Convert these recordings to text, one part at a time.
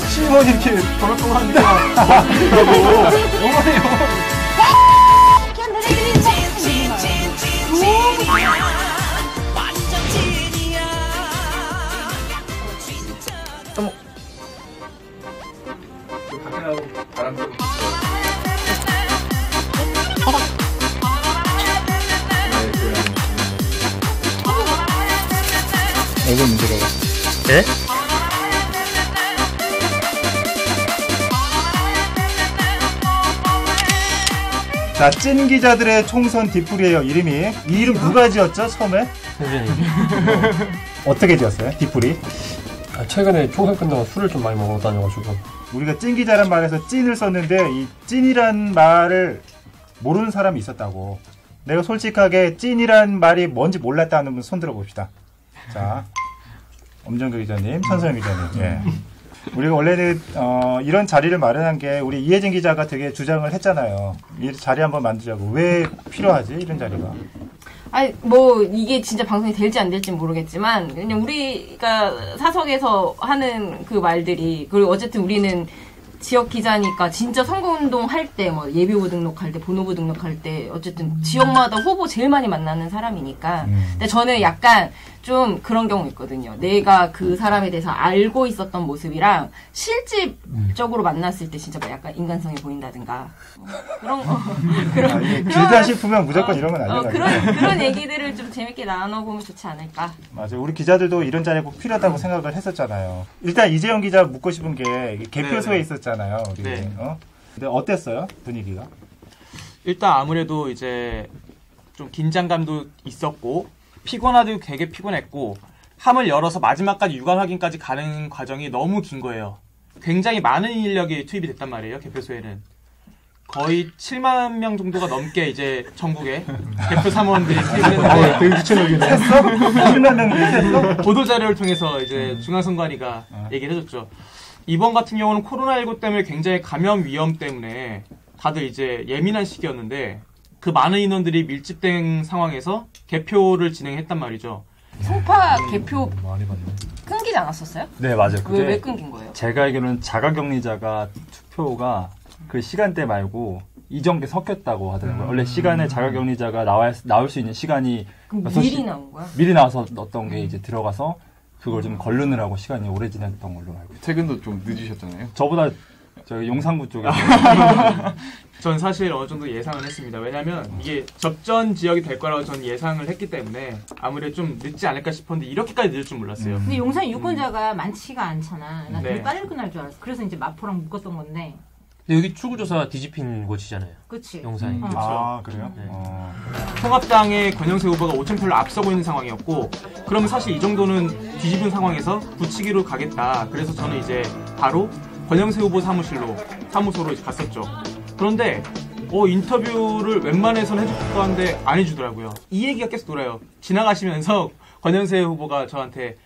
시몬이 이렇게 저렇게 하니까 어머니요. 어머. 밖에 나오고 바람 쐬고. 이거 문제가. 네? 자, 찐 기자들의 총선 디풀이에요. 이름이. 이 이름 누가 지었죠? 처음에? 선생님. 어떻게 지었어요? 디풀이? 최근에 총선 끝나고 술을 좀 많이 먹어 다녀가지고. 우리가 찐 기자란 말에서 찐을 썼는데 이 찐이란 말을 모르는 사람이 있었다고. 내가 솔직하게 찐이란 말이 뭔지 몰랐다는 분 손 들어봅시다. 자, 엄정규 기자님, 천서영 기자님. 예. 우리가 원래는 이런 자리를 마련한 게 우리 이혜진 기자가 되게 주장을 했잖아요. 이 자리 한번 만들자고. 왜 필요하지? 이런 자리가. 아니, 뭐, 이게 진짜 방송이 될지 안 될지 모르겠지만, 그냥 우리가 사석에서 하는 그 말들이, 그리고 어쨌든 우리는 지역 기자니까 진짜 선거운동 할 때, 뭐, 예비후보 등록할 때, 본후보 등록할 때, 어쨌든 지역마다 후보 제일 많이 만나는 사람이니까. 근데 저는 약간 좀 그런 경우 있거든요. 내가 그 사람에 대해서 알고 있었던 모습이랑 실질적으로 만났을 때 진짜 뭐 약간 인간성이 보인다든가. 그런 거. 길다 싶으면 무조건 이런 건 알려가지고. 그런 얘기들을 좀 재밌게 나눠보면 좋지 않을까. 맞아요. 우리 기자들도 이런 자리 꼭 필요하다고 생각을 했었잖아요. 일단 이재영 기자 묻고 싶은 게 개표소에 있었잖아요. 우리. 네. 근데 어땠어요? 분위기가? 일단 아무래도 이제 좀 긴장감도 있었고 피곤하도 되게 피곤했고 함을 열어서 마지막까지 유감 확인까지 가는 과정이 너무 긴 거예요. 굉장히 많은 인력이 투입이 됐단 말이에요. 개표소에는. 거의 7만 명 정도가 넘게 이제 전국에 개표 사무원들이 투입됐는데 되게 지쳐내기네. 했어? 7만 명이 했어? 보도자료를 통해서 이제 중앙선관위가 얘기를 해줬죠. 이번 같은 경우는 코로나19 때문에 굉장히 감염 위험 때문에 다들 이제 예민한 시기였는데 그 많은 인원들이 밀집된 상황에서 개표를 진행했단 말이죠. 송파 개표 많이 봤네. 끊기지 않았었어요? 네, 맞아요. 왜 끊긴 거예요? 제가 알기로는 자가격리자가 투표가 그 시간대 말고 이정게 섞였다고 하더라고요. 원래 시간에 자가격리자가 나올 수 있는 시간이 그럼 미리 나온 거야? 미리 나와서 어떤 게 이제 들어가서 그걸 좀 걸르느라고 시간이 오래 지났던 걸로 알고 있어요. 퇴근도 좀 늦으셨잖아요. 저보다 저희 용산구 쪽에서 전 사실 어느 정도 예상을 했습니다. 왜냐면 이게 접전 지역이 될 거라고 전 예상을 했기 때문에 아무래도 좀 늦지 않을까 싶었는데 이렇게까지 늦을 줄 몰랐어요. 근데 용산 유권자가 많지가 않잖아. 나 되게 네. 빨리 끝날 줄 알았어. 그래서 이제 마포랑 묶었던 건데. 여기 출구조사 뒤집힌 곳이잖아요. 그치. 용산이. 그렇죠. 아, 그래요? 네. 통합당의 권영세 후보가 5,000표를 앞서고 있는 상황이었고 그러면 사실 이 정도는 뒤집은 상황에서 붙이기로 가겠다. 그래서 저는 이제 바로 권영세 후보 사무소로 이제 갔었죠. 그런데 인터뷰를 웬만해서는 해줬다고 하는데 안 해주더라고요. 이 얘기가 계속 돌아요. 지나가시면서 권영세 후보가 저한테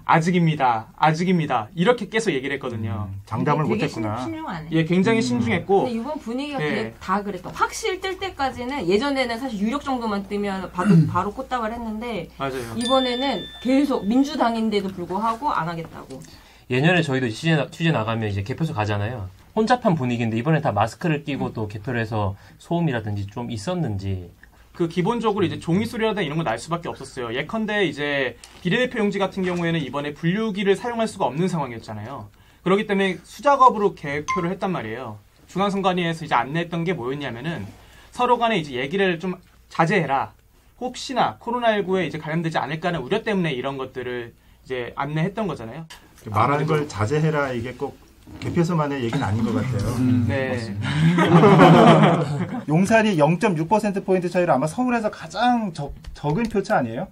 아직입니다. 이렇게 계속 얘기를 했거든요. 장담을 되게 못했구나. 신중하네. 예, 굉장히 신중했고 근데 이번 분위기가 네. 다 그랬다. 확실 뜰 때까지는 예전에는 사실 유력 정도만 뜨면 바로 꽃다발 했는데 맞아요. 이번에는 계속 민주당인데도 불구하고 안 하겠다고. 예년에 저희도 취재 나가면 이제 개표소 가잖아요. 혼잡한 분위기인데 이번에 다 마스크를 끼고 또 개표를 해서 소음이라든지 좀 있었는지. 그 기본적으로 이제 종이 소리라든가 이런 거 날 수밖에 없었어요. 예컨대 이제 비례대표 용지 같은 경우에는 이번에 분류기를 사용할 수가 없는 상황이었잖아요. 그렇기 때문에 수작업으로 개표를 했단 말이에요. 중앙선관위에서 이제 안내했던 게 뭐였냐면은 서로 간에 이제 얘기를 좀 자제해라. 혹시나 코로나19에 이제 감염되지 않을까 하는 우려 때문에 이런 것들을 이제 안내했던 거잖아요. 말하는 걸 자제해라. 이게 꼭 개표소만의 얘기는 아닌 것 같아요. 네. 용산이 0.6%포인트 차이로 아마 서울에서 가장 적은 표차 아니에요?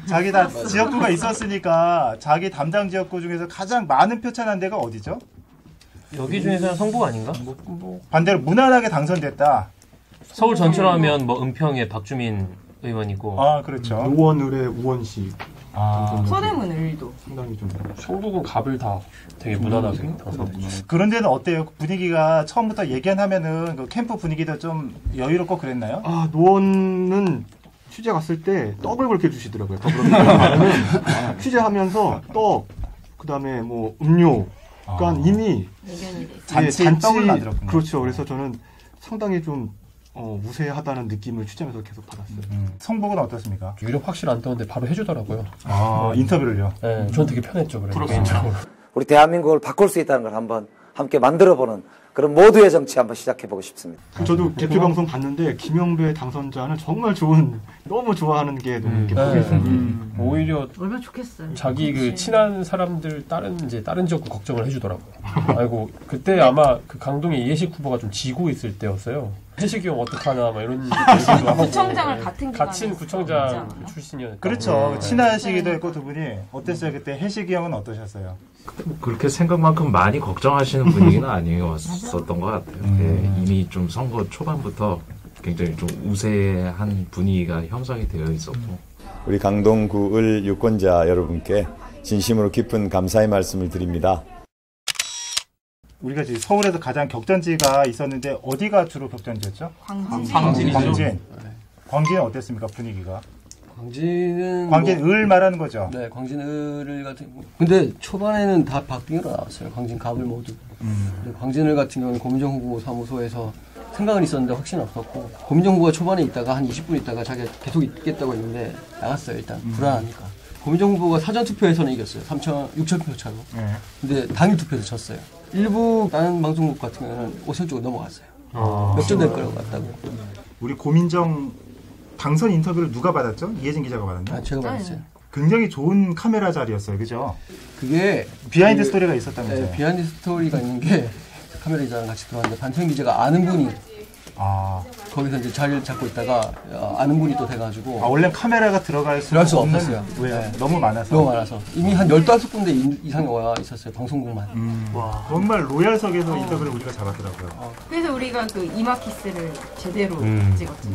자기 다 지역구가 있었으니까 자기 담당 지역구 중에서 가장 많은 표차 난 데가 어디죠? 여기 중에서는 성북 아닌가? 반대로 무난하게 당선됐다. 서울 전체로 하면 뭐 은평의 박주민 의원이고. 아, 그렇죠. 노원을의 우원시. 서대문 을도. 상당히 좀. 성북은 갑을 다 되게 무난하게. 그런 데는 어때요? 분위기가 처음부터 얘기하면은 그 캠프 분위기도 좀 여유롭고 그랬나요? 아, 노원은 취재 갔을 때 떡을 그렇게 주시더라고요. 더불어민주당은 취재하면서 떡, 그다음에 뭐 음료. 그러니까 이미 의견이 돼 있어요. 잔치 떡을 만들었군요. 그렇죠. 그래서 저는 상당히 좀 우세하다는 느낌을 취재하면서 계속 받았어요. 성복은 어떻습니까? 유력 확실 안 떠는데 바로 해주더라고요. 인터뷰를요? 네, 전 되게 편했죠. 그래서 개인적으로. 우리 대한민국을 바꿀 수 있다는 걸 한번 함께 만들어보는 그런 모두의 정치 한번 시작해보고 싶습니다. 저도 개표 방송 봤는데 김영배 당선자는 정말 너무 좋아하는 게 너무 이렇게 보였어요. 오히려 얼마나 좋겠어요. 자기 그 친한 사람들 다른 지역구 걱정을 해주더라고요. 아이고 그때 아마 그 강동의 이해식 후보가 좀 지고 있을 때였어요. 해식이 형 어떡하나 막 이런 얘기도 하고. 구청장을 같은 기간에 같은 구청장 출신이었죠. 그렇죠. 친하시기도 했고 두 분이 어땠어요? 그때 해식이 형은 어떠셨어요? 그렇게 생각만큼 많이 걱정하시는 분위기는 아니었었던 것 같아요. 네, 이미 좀 선거 초반부터 굉장히 좀 우세한 분위기가 형성이 되어 있었고. 우리 강동구을 유권자 여러분께 진심으로 깊은 감사의 말씀을 드립니다. 우리가 지금 서울에서 가장 격전지가 있었는데 어디가 주로 격전지였죠? 광진이죠. 광진은 어땠습니까? 분위기가? 광진을 말하는 거죠? 네, 광진을 같은. 근데 초반에는 다 박빙으로 나왔어요. 광진 갑을 모두. 광진을 같은 경우는 고민정 후보 사무소에서 생각은 있었는데 확신은 없었고, 고민정 후보가 초반에 있다가 한 20분 있다가 자기가 계속 있겠다고 했는데 나갔어요. 일단 불안하니까. 고민정 후보가 사전 투표에서는 이겼어요. 6,000표 차로. 근데 당일 투표에서 졌어요. 일부 다른 방송국 같은 경우는 5선 쪽으로 넘어갔어요. 역전될 거라고 같다고. 우리 고민정 당선 인터뷰를 누가 받았죠? 이혜진 기자가 받았나요? 제가 받았어요. 굉장히 좋은 카메라 자리였어요. 그죠? 그게 비하인드 스토리가 있었다면서요? 네, 비하인드 스토리가 있는 게 카메라 기자랑 같이 들어왔는데 반태영 기자가 아는 분이 거기서 이제 자리를 잡고 있다가 아는 분이 또 돼가지고 원래 카메라가 들어갈 수 없었어요. 왜요? 네. 너무 많아서? 너무 많아서 이미 한 15군데 이상이 와 있었어요. 방송국만. 와, 정말 로얄석에서 인터뷰를 우리가 잡았더라고요. 그래서 우리가 그 이마키스를 제대로 찍었죠.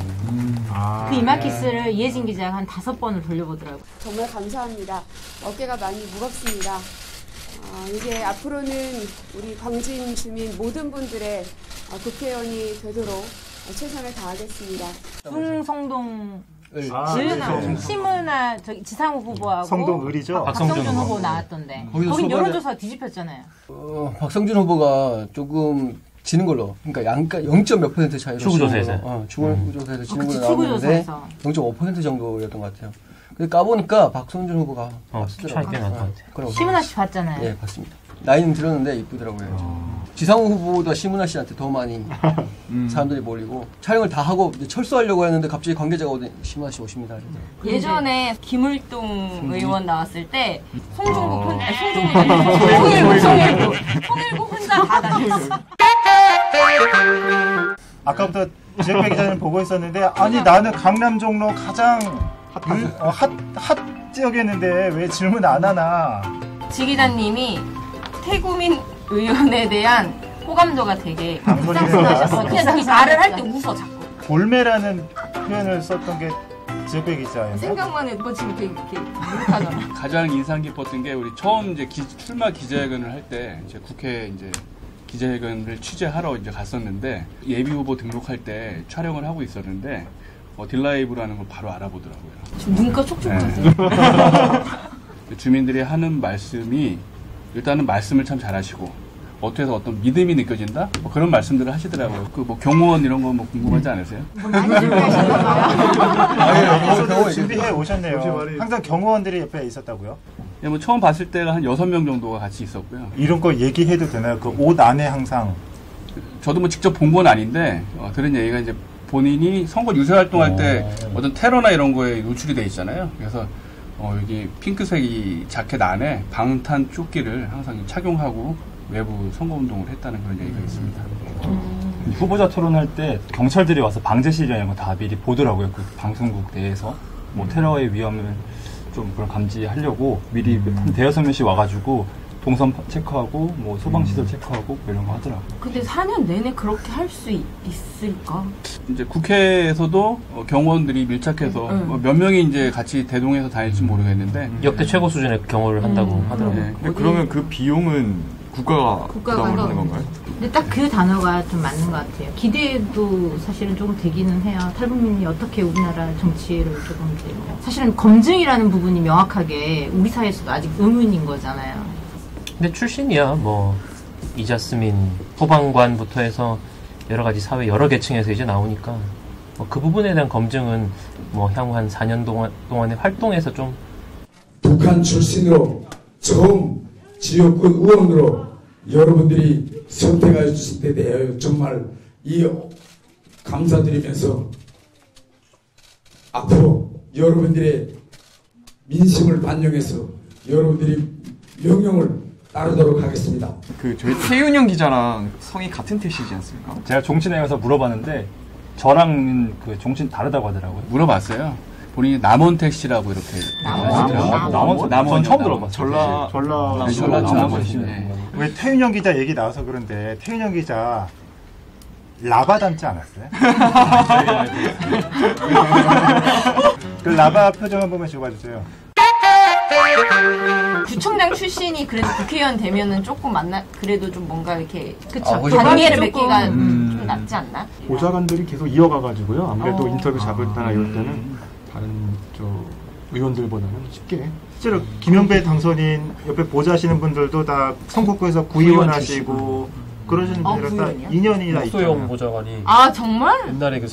그 이마키스를 이혜진 기자가 한 5번을 돌려보더라고요. 정말 감사합니다. 어깨가 많이 무겁습니다. 이제 앞으로는 우리 광진 주민 모든 분들의 국회의원이 되도록 최선을 다하겠습니다. 풍성동 네. 심은하 지상우 후보하고 성동을이죠. 박성준 후보 나왔던데 거긴 여론조사 뒤집혔잖아요. 박성준 후보가 조금 지는 걸로, 그러니까 0.몇 % 차이로 추구조사에서 추구조사에서 지는 걸로 나왔는데 0.5% 정도였던 것 같아요. 근데 까보니까 박성준 후보가 차이 꽤 날 것 같아요. 심은하 씨 봤잖아요. 네, 봤습니다. 나이는 들었는데 이쁘더라고요. 지상우 후보보다 심은하 씨한테 더 많이 사람들이 몰리고 촬영을 다 하고 이제 철수하려고 했는데 갑자기 관계자가 오더니 심은하 씨 오십니다. 예전에 김을동 의원 나왔을 때 송일구 혼자 다 다녔어. 아까부터 지역배 기자님 보고 있었는데 아니 나는 강남 종로 가장 핫 지역이었는데 왜 질문 안 하나? 지 기자님이 태구민 의원에 대한 호감도가 되게 싹싹하셨어. 그래서 말을 할 때 웃어 자꾸. 골매라는 표현을 썼던 게 지역배 기자였나요? 생각만 해도 지금 되게 무력하잖아. 가장 인상 깊었던 게 우리 처음 이제 출마 기자회견을 할 때 이제 국회 이제 기자회견을 취재하러 이제 갔었는데 예비 후보 등록할 때 촬영을 하고 있었는데 딜라이브라는 걸 바로 알아보더라고요. 지금 눈가 촉촉하세요. 주민들이 하는 말씀이 일단은 말씀을 참 잘하시고 어떻게 해서 어떤 믿음이 느껴진다? 뭐 그런 말씀들을 하시더라고요. 그 뭐 경호원 이런 거 뭐 궁금하지 않으세요? 준비해 오셨네요. 항상 경호원들이 옆에 있었다고요? 예, 뭐 처음 봤을 때가 한 6명 정도가 같이 있었고요. 이런 거 얘기해도 되나요? 그 옷 안에 항상 저도 뭐 직접 본 건 아닌데 들은 얘기가 이제 본인이 선거 유세 활동할 때 어떤 테러나 이런 거에 노출이 돼 있잖아요. 그래서 여기 핑크색 이 자켓 안에 방탄 조끼를 항상 착용하고 외부 선거운동을 했다는 그런 얘기가 있습니다. 후보자 토론할 때 경찰들이 와서 방제실이라는 거 다 미리 보더라고요. 그 방송국 내에서 뭐 테러의 위험을 좀 그런 감지하려고 미리 한 5-6명씩 와가지고 동선 체크하고 뭐 소방시설 체크하고 이런 거 하더라고요. 근데 4년 내내 그렇게 할 수 있을까? 이제 국회에서도 경호원들이 밀착해서 몇 명이 이제 같이 대동해서 다닐지 모르겠는데 역대 최고 수준의 경호를 한다고 하더라고요. 네. 근데 그러면 그 비용은 국가가 부담을 하는 건가요? 근데 딱 그 단어가 좀 맞는 것 같아요. 기대도 사실은 조금 되기는 해요. 탈북민이 어떻게 우리나라 정치를 조금 사실은 검증이라는 부분이 명확하게 우리 사회에서도 아직 의문인 거잖아요. 근데 출신이야. 뭐 이자스민 소방관부터 해서 여러 가지 사회 여러 계층에서 이제 나오니까 뭐 그 부분에 대한 검증은 뭐 향후 한 4년 동안의 활동에서 좀 북한 출신으로 처음 지역군 의원으로 여러분들이 선택해 주실 때 대하여 정말 감사드리면서 앞으로 여러분들의 민심을 반영해서 여러분들이 명령을 따르도록 하겠습니다. 저희 태윤형 기자랑 성이 같은 태시지 않습니까? 제가 종친에 가서 물어봤는데 저랑 그 종친 다르다고 하더라고요. 물어봤어요. 본인이 남원택 씨라고 이렇게. 남원? 전 처음 들어봤어요. 전라. 왜 태윤형 기자 얘기 나와서 그런데 태윤형 기자 라바 닮지 않았어요? 그 라바 표정 한 번만 줘봐주세요. 구청장 출신이 그래도 국회의원 되면은 조금 그래도 좀 뭔가 이렇게 그쵸. 단계를 맺기가 좀 낫지 않나? 보좌관들이 계속 이어가가지고요. 아무래도 인터뷰 잡을 때나 이럴 때는 다른 의원들보다는 쉽게. 실제로 김영배 당선인 옆에 보좌하시는 분들도 다 선거구에서 구의원 하시고 그러시는 분들은 다 2년이나 있잖아요. 소영 보좌관이. 아 정말? 옛날에 그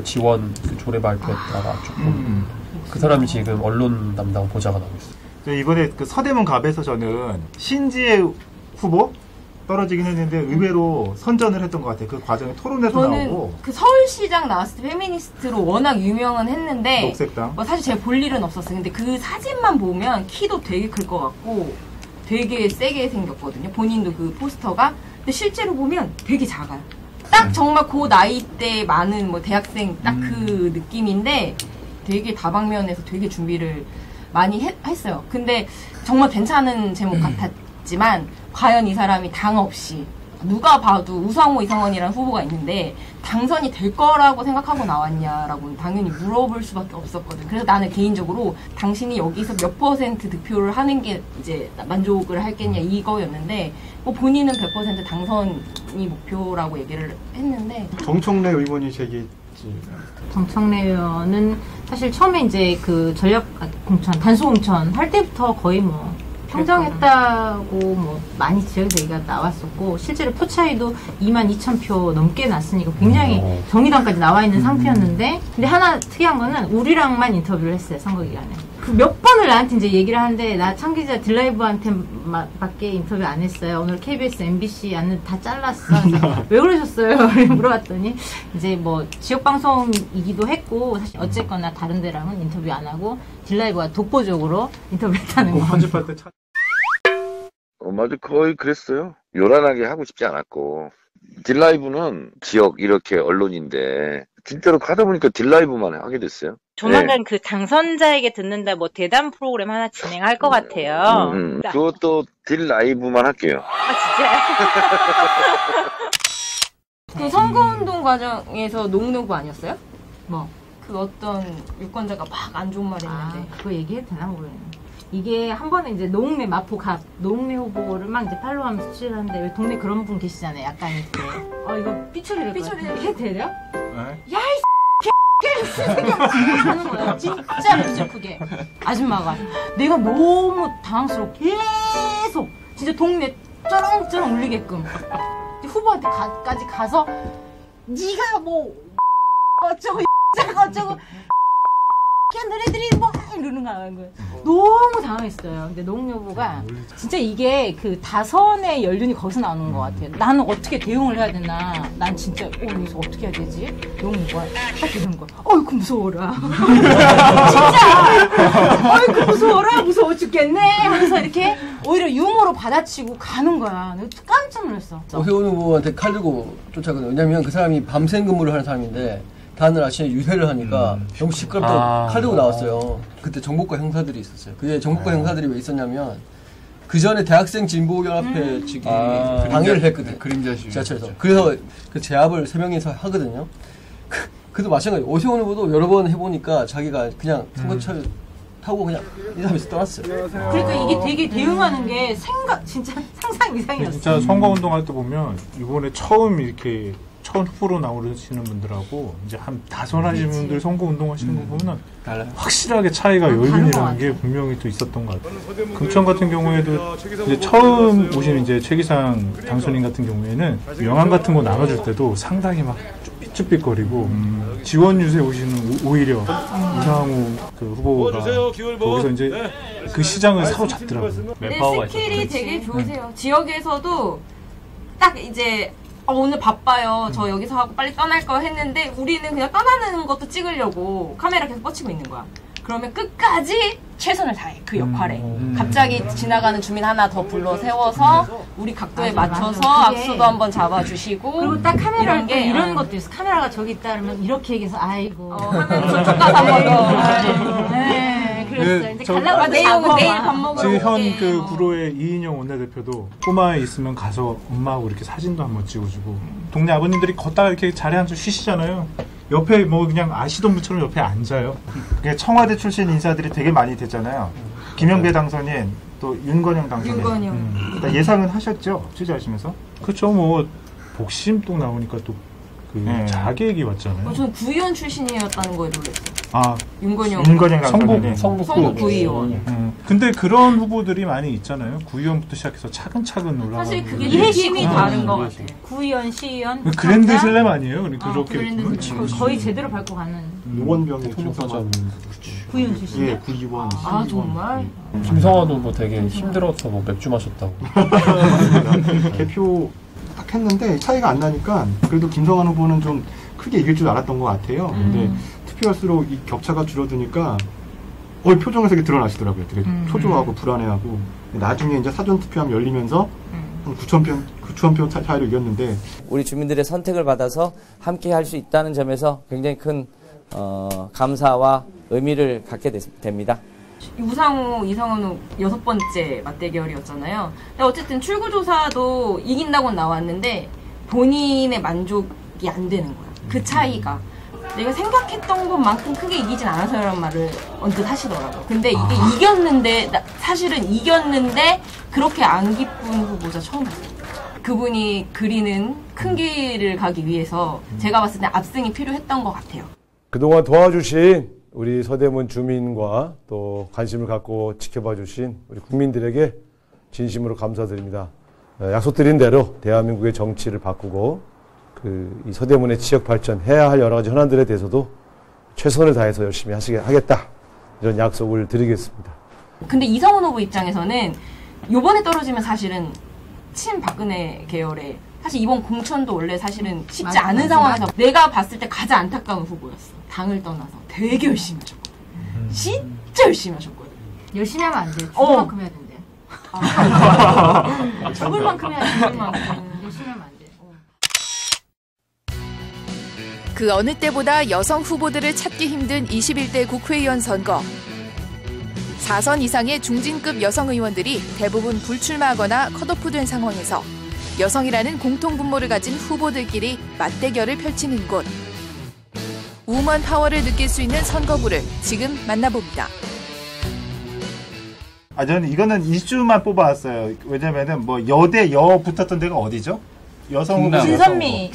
지원 조례 발표했다가 조금 그 사람이 지금 언론 담당 보좌관 하고 있어요. 이번에 그 서대문 갑에서 저는 신지혜 후보 떨어지긴 했는데 의외로 선전을 했던 것 같아요. 그 과정에 토론에서 저는 나오고. 그 서울시장 나왔을 때 페미니스트로 워낙 유명은 했는데 녹색당. 뭐 사실 제가 볼 일은 없었어요. 근데 그 사진만 보면 키도 되게 클 것 같고 되게 세게 생겼거든요. 본인도 그 포스터가. 근데 실제로 보면 되게 작아요. 딱 정말 그 나이 때 많은 뭐 대학생 딱 그 느낌인데 되게 다방면에서 되게 준비를 많이 했어요. 근데 정말 괜찮은 제목 같았지만 과연 이 사람이 당 없이 누가 봐도 우상호 이상원이라는 후보가 있는데 당선이 될 거라고 생각하고 나왔냐라고 당연히 물어볼 수밖에 없었거든. 그래서 나는 개인적으로 당신이 여기서 몇 % 득표를 하는 게 이제 만족을 할겠냐 이거였는데 뭐 본인은 100% 당선이 목표라고 얘기를 했는데 정청래 의원이 제기했지. 정청래 의원은 사실 처음에 이제 그 전략 공천, 단수 공천 할 때부터 거의 뭐 평정했다고 뭐 많이 지역에서 얘기가 나왔었고 실제로 표 차이도 22,000표 넘게 났으니까 굉장히 정의당까지 나와 있는 상태였는데 근데 하나 특이한 거는 우리랑만 인터뷰를 했어요. 선거 기간에. 그 몇 번을 나한테 이제 얘기를 하는데 나 창기자 딜라이브한테 밖에 인터뷰 안 했어요. 오늘 KBS, MBC 안는 다 잘랐어. 왜 그러셨어요? 물어봤더니 이제 뭐 지역 방송이기도 했고 사실 어쨌거나 다른 데랑은 인터뷰 안 하고 딜라이브가 독보적으로 인터뷰했다는 거. 편집할 때 맞아, 거의 그랬어요. 요란하게 하고 싶지 않았고 딜라이브는 지역 이렇게 언론인데 진짜로 가다 보니까 딜라이브만 하게 됐어요. 조만간 네. 그 당선자에게 듣는다 뭐 대담 프로그램 하나 진행할 것 같아요. 그것도 딜라이브만 할게요. 그 선거운동 과정에서 노무노부 아니었어요? 뭐? 그 어떤 유권자가 막 안 좋은 말 했는데. 그거 얘기해도 되나 모르겠네. 이게 한 번에 이제 노웅래 마포갑 노웅래 후보를 막 이제 팔로우하면서 취재하는데 왜 동네 그런 분 계시잖아요. 약간 이렇게 이거 삐처리 해도 돼요? 야 이 하는 거예요. 진짜 목소리 크게 아줌마가 내가 너무 당황스럽게 계속 진짜 동네 쩌렁쩌렁 울리게끔 후보한테까지 가서 네가 뭐 어쩌고 어쩌고 너네들이 뭐 이러는 거야. 너무 당황했어요. 근데 노웅래 후보가 진짜 이게 그 다선의 연륜이 거기서 나오는 것 같아요. 나는 어떻게 대응을 해야 되나. 난 진짜 여기서 어떻게 해야 되지? 노웅래 후보가 딱 이러는 거야. 어이구 무서워라. 진짜 어이구 무서워라. 무서워 죽겠네 하면서 이렇게 오히려 유머로 받아치고 가는 거야. 내가 깜짝 놀랐어. 오세훈 후보한테 칼 들고 쫓아가거든요. 왜냐면 그 사람이 밤샘 근무를 하는 사람인데 다음날 아침에 유세를 하니까 너무 시끄럽다고 칼 들고 나왔어요. 그때 정보과 형사들이 있었어요. 그게 정보과 형사들이 왜 있었냐면 그 전에 대학생 진보연합회 측이 방해를 했거든요. 그림자 시위. 지하철에서. 그래서 그 제압을 3명이서 하거든요. 그도 마찬가지. 오세훈 후보도 여러 번 해보니까 자기가 그냥 선거철 타고 그냥 인사하면서 떠났어요. 그러니까 이게 되게 대응하는 게 진짜 상상 이상이었어요. 진짜 선거운동할 때 보면 이번에 처음 첫 후보로 나오시는 분들하고 이제 한 다섯 하시는 분들 선거 운동하시는 거 보면 확실하게 차이가 요인이라는 게 분명히 또 있었던 것 같아요. 금천 같은 경우에도 이제 처음 오신 이제 최기상 당선인 같은 경우에는 명함 같은 거 나눠줄 때도 상당히 막 삐죽삐죽거리고 지원 유세 오시는 오히려 이상우 그 후보가 거기서 이제 그 시장을 사로잡더라고요. 스킬이 되게 좋으세요. 지역에서도 딱 이제 오늘 바빠요. 저 여기서 하고 빨리 떠날 거 했는데 우리는 그냥 떠나는 것도 찍으려고 카메라 계속 뻗치고 있는 거야. 그러면 끝까지 최선을 다해 그 역할에. 갑자기 지나가는 주민 하나 더 불러 세워서 우리 각도에 맞춰서 악수도 한번 잡아주시고. 그리고 딱 카메라를 이런 것도 있어. 카메라가 저기 있다 그러면 이렇게 얘기해서 아이고 하면 저쪽 가서 한번 더. 네, 그랬어요. 이제 갈라고 내일 밥 먹으러 지금 현 그 구로의 이인영 원내대표도 꼬마에 있으면 가서 엄마하고 이렇게 사진도 한번 찍어주고 동네 아버님들이 걷다가 이렇게 자리에 앉아 쉬시잖아요. 옆에 뭐 그냥 아시던 분처럼 옆에 앉아요. 청와대 출신 인사들이 되게 많이 됐잖아요. 김영배 당선인, 또 윤건영 당선인. 윤건영. 예상은 하셨죠? 취재하시면서? 그렇죠. 뭐 복심 또 나오니까 또 그 자객이 왔잖아요. 저는 구의원 출신이었다는 거에 놀랐어요. 아, 윤건영 성북 구의원. 근데 그런 후보들이 많이 있잖아요. 구의원부터 시작해서 차근차근 올라가고. 사실 그게 느낌이 다른 것 같아요. 구의원, 시의원. 그랜드 슬램 아니에요? 그렇게 거의 제대로 밟고 가는. 노원병의 구의원 출신. 예, 구의원. 아 정말? 김성환 후보 되게 힘들어서 뭐 맥주 마셨다고. 개표 딱 했는데 차이가 안 나니까 그래도 김성환 후보는 좀 크게 이길 줄 알았던 것 같아요. 근데 투표할수록 이 격차가 줄어드니까 표정에서 이게 드러나시더라고요. 되게 초조하고 불안해하고 나중에 이제 사전 투표함 열리면서 한 9,000표 차이로 이겼는데 우리 주민들의 선택을 받아서 함께 할 수 있다는 점에서 굉장히 큰 감사와 의미를 갖게 됩니다. 우상호, 이상원 후 6번째 맞대결이었잖아요. 근데 어쨌든 출구조사도 이긴다고 나왔는데 본인의 만족이 안 되는 거야. 그 차이가. 내가 생각했던 것만큼 크게 이기진 않아서라는 말을 언뜻 하시더라고요. 근데 이게 이겼는데, 사실은 이겼는데 그렇게 안 기쁜 후보자 처음 봤어요. 그분이 그리는 큰 길을 가기 위해서 제가 봤을 때 압승이 필요했던 것 같아요. 그동안 도와주신 우리 서대문 주민과 또 관심을 갖고 지켜봐 주신 우리 국민들에게 진심으로 감사드립니다. 약속드린 대로 대한민국의 정치를 바꾸고 이 서대문의 지역 발전해야 할 여러 가지 현안들에 대해서도 최선을 다해서 열심히 하겠다. 이런 약속을 드리겠습니다. 근데 이상원 후보 입장에서는 요번에 떨어지면 사실은 친박근혜 계열의 사실 이번 공천도 원래 사실은 쉽지 않은 상황에서 내가 봤을 때 가장 안타까운 후보였어. 당을 떠나서 되게 열심히 하셨거든. 진짜 열심히 하셨거든. 열심히 하면 안 돼. 죽을 만큼 해야 된대. 죽을 만큼 해야 돼. 죽을 만큼. 열심히 하면 안 돼. 그 어느 때보다 여성 후보들을 찾기 힘든 21대 국회의원 선거. 4선 이상의 중진급 여성 의원들이 대부분 불출마하거나 컷오프된 상황에서 여성이라는 공통분모를 가진 후보들끼리 맞대결을 펼치는 곳. 우먼 파워를 느낄 수 있는 선거구를 지금 만나봅니다. 저는 이거는 이슈만 뽑아왔어요. 왜냐면은 뭐 여대 여 붙었던 데가 어디죠? 여성 후보. 진선미,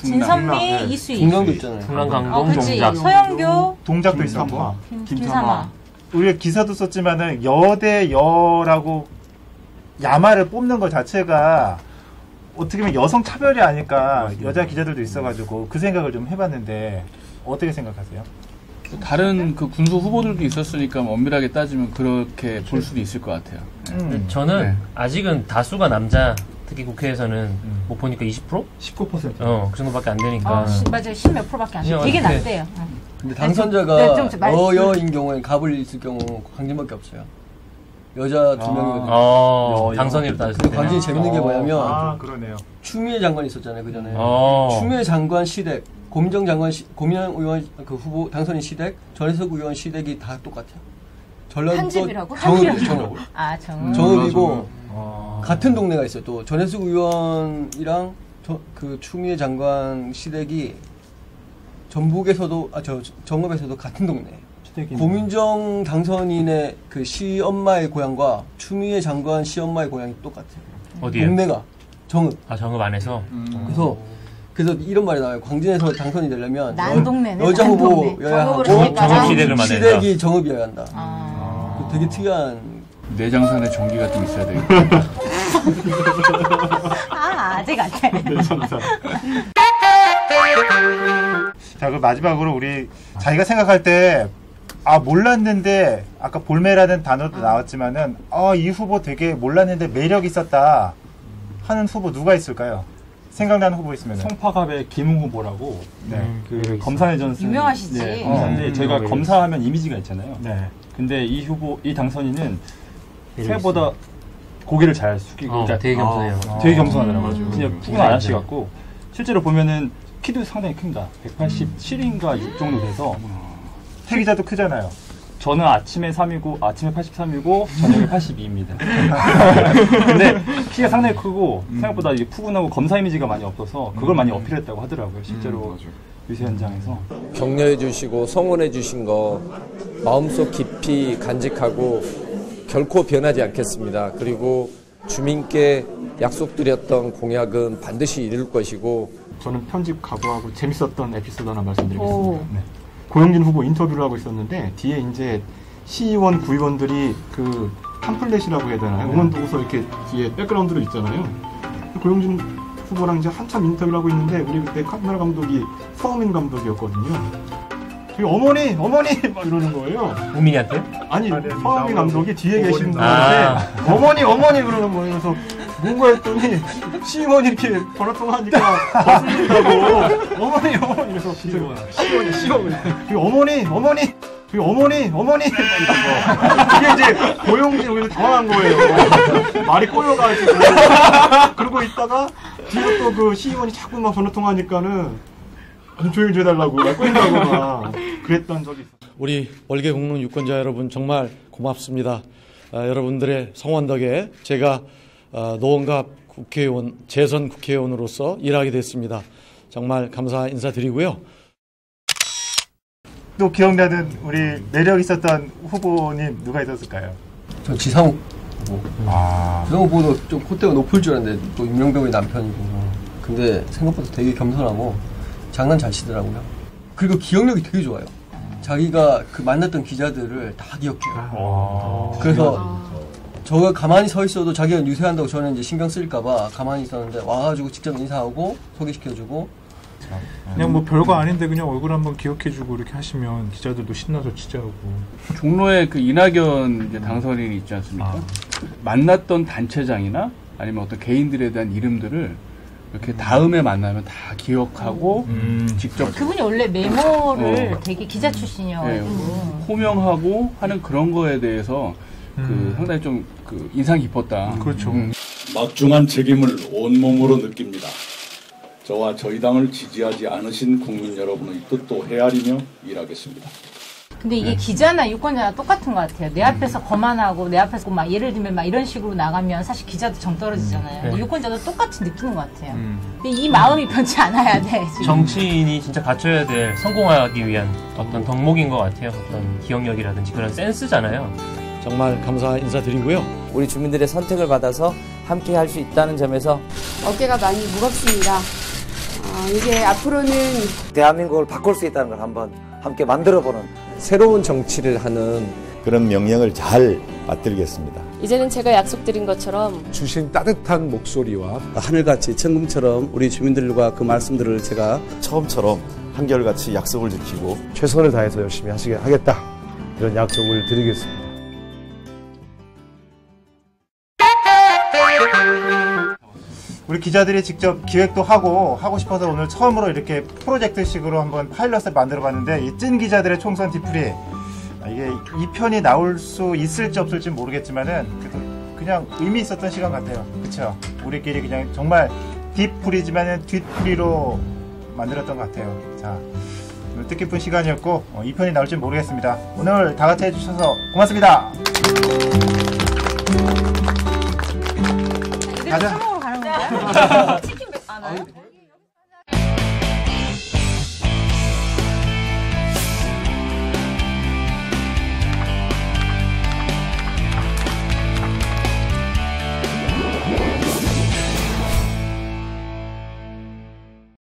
이수희. 중랑도 있잖아요. 중랑 강동 동작. 서영교. 동작도 있었고. 김삼아. 우리가 기사도 썼지만은 여대 여라고 야마를 뽑는 것 자체가 어떻게 보면 여성 차별이 아닐까. 여자 기자들도 있어가지고 그 생각을 좀 해봤는데 어떻게 생각하세요? 다른 그 군수 후보들도 있었으니까 엄밀하게 따지면 그렇게 볼 수도 있을 것 같아요. 저는 아직은 다수가 남자, 특히 국회에서는 뭐 보니까 20%? 19%. 그 정도밖에 안 되니까. 맞아요. 10몇 프로밖에 안 돼. 되게 낮대요. 근데 당선자가 여여인 경우에 갑을 있을 경우 광진밖에 없어요. 여자 2명이거든요. 당선인을 따졌을 때. 광진이 재밌는 게 뭐냐면 그러네요. 추미애 장관이 있었잖아요, 그 전에. 추미애 장관 시댁, 고민정 장관, 고민정 의원 그 후보 당선인 시댁, 전혜석 의원 시댁이 다 똑같아요. 한 집이라고? 정읍. 아, 정읍이고 같은 동네가 있어요. 또 전혜숙 의원이랑 그 추미애 장관 시댁이 전북에서도 정읍에서도 같은 동네예요. 고민정 당선인의 그 시엄마의 고향과 추미애 장관 시엄마의 고향이 똑같아요. 어디에요? 동네가 정읍. 정읍 안에서. 그래서 그래서 이런 말이 나와요. 광진에서 당선이 되려면 난 동네네. 여자 후보여야 하고 정읍시댁을 만든다. 시댁이 정읍이어야 한다. 되게 특이한 내장산에 전기가 좀 있어야 되겠다. 아직 안 돼. 내장산. 자, 그럼 마지막으로 우리 자기가 생각할 때 몰랐는데 아까 볼매라는 단어도 나왔지만은 이 후보 되게 몰랐는데 매력 있었다 하는 후보 누가 있을까요? 생각나는 후보 있으면. 송파갑의 김웅 후보라고 그 검사내전 유명하시지. 네, 검사인데 저희가 검사하면 이미지가 있잖아요. 네. 근데 이 후보 이 당선인은 생각보다 고개를 잘 숙이고 되게 겸손해요. 되게 겸손하더라고요. 그냥 푸근한 아저씨 같고 실제로 보면은 키도 상당히 큽니다. 187인가 6 정도 돼서 태기자도 크잖아요. 저는 아침에 3이고 아침에 83이고 저녁에 82입니다. 근데 키가 상당히 크고 생각보다 이게 푸근하고 검사 이미지가 많이 없어서 그걸 많이 어필했다고 하더라고요. 실제로 유세 현장에서. 격려해 주시고 성원해 주신 거 마음속 깊이 간직하고 결코 변하지 않겠습니다. 그리고 주민께 약속드렸던 공약은 반드시 이룰 것이고. 저는 편집 각오하고 재밌었던 에피소드 하나 말씀드리겠습니다. 네. 고영진 후보 인터뷰를 하고 있었는데 뒤에 이제 시의원, 구의원들이 그 팜플렛이라고 해야 되나요? 응원 보고서 이렇게 뒤에 백그라운드로 있잖아요. 고영진 후보랑 이제 한참 인터뷰를 하고 있는데 우리 그때 카메라 감독이 서우민 감독이었거든요. 어머니 막 이러는 거예요. 우민이한테? 아니 서우민 감독이 뒤에 계신 분한테 어머니 그러는 거예요. 그래서 뭔가 했더니 시의원이 이렇게 전화통화하니까 거슬린다고 어머니 그래서 시의원이 어머니 그게 이제 고영진 여기서 당황한 거예요. 말이 꼬여가지고 그러고 있다가 뒤로 또 그 시의원이 자꾸 막 전화통화하니까는 좀 조용히 좀 해달라고 막 꼬인다고 막 그랬던 적이 있어요. 우리 월계 공론 유권자 여러분 정말 고맙습니다. 여러분들의 성원 덕에 제가 노원갑 국회의원, 재선 국회의원으로서 일하게 됐습니다. 정말 감사 인사드리고요. 또 기억나는 우리 매력 있었던 후보님 누가 있었을까요? 저 지상욱 후보. 지상욱 후보도 좀 콧대가 높을 줄 알았는데 또 임명병의 남편이고. 근데 생각보다 되게 겸손하고 장난 잘 치더라고요. 그리고 기억력이 되게 좋아요. 자기가 그 만났던 기자들을 다 기억해요. 그래서 저가 가만히 서 있어도 자기가 유세한다고 저는 이제 신경 쓸까봐 가만히 있었는데 와가지고 직접 인사하고 소개시켜주고. 그냥 뭐 별거 아닌데 그냥 얼굴 한번 기억해주고 이렇게 하시면 기자들도 신나서 취재하고. 종로에 그 이낙연 이제 당선인이 있지 않습니까? 만났던 단체장이나 아니면 어떤 개인들에 대한 이름들을 이렇게 다음에 만나면 다 기억하고 직접 그분이 원래 메모를 되게 기자 출신이어가지고 호명하고 하는 그런 거에 대해서 그 상당히 좀 그 인상 깊었다. 그렇죠. 막중한 책임을 온몸으로 느낍니다. 저와 저희 당을 지지하지 않으신 국민 여러분의 뜻도 헤아리며 일하겠습니다. 근데 이게 기자나 유권자나 똑같은 것 같아요. 내 앞에서 거만하고 내 앞에서 막 예를 들면 막 이런 식으로 나가면 사실 기자도 정 떨어지잖아요. 근데 유권자도 똑같이 느끼는 것 같아요. 근데 이 마음이 변치 않아야 돼. 지금. 정치인이 진짜 갖춰야 될 성공하기 위한 어떤 덕목인 것 같아요. 어떤 기억력이라든지 그런 센스잖아요. 정말 감사 인사드리고요. 우리 주민들의 선택을 받아서 함께 할 수 있다는 점에서 어깨가 많이 무겁습니다. 이게 앞으로는 대한민국을 바꿀 수 있다는 걸 한번 함께 만들어보는 새로운 정치를 하는 그런 명령을 잘 받들겠습니다. 이제는 제가 약속드린 것처럼 주신 따뜻한 목소리와 하늘같이 천금처럼 우리 주민들과 그 말씀들을 제가 처음처럼 한결같이 약속을 지키고 최선을 다해서 열심히 하겠다 이런 약속을 드리겠습니다. 우리 기자들이 직접 기획도 하고 싶어서 오늘 처음으로 이렇게 프로젝트식으로 한번 파일럿을 만들어봤는데 이 찐 기자들의 총선 뒤풀이 이게 2편이 나올 수 있을지 없을지 모르겠지만은 그래도 그냥 의미 있었던 시간 같아요. 그쵸? 우리끼리 그냥 정말 뒷풀이지만은 뒷풀이로 만들었던 것 같아요. 자, 오늘 뜻깊은 시간이었고 2편이 나올지 모르겠습니다. 오늘 다 같이 해주셔서 고맙습니다. 가자. 치킨 안 와요?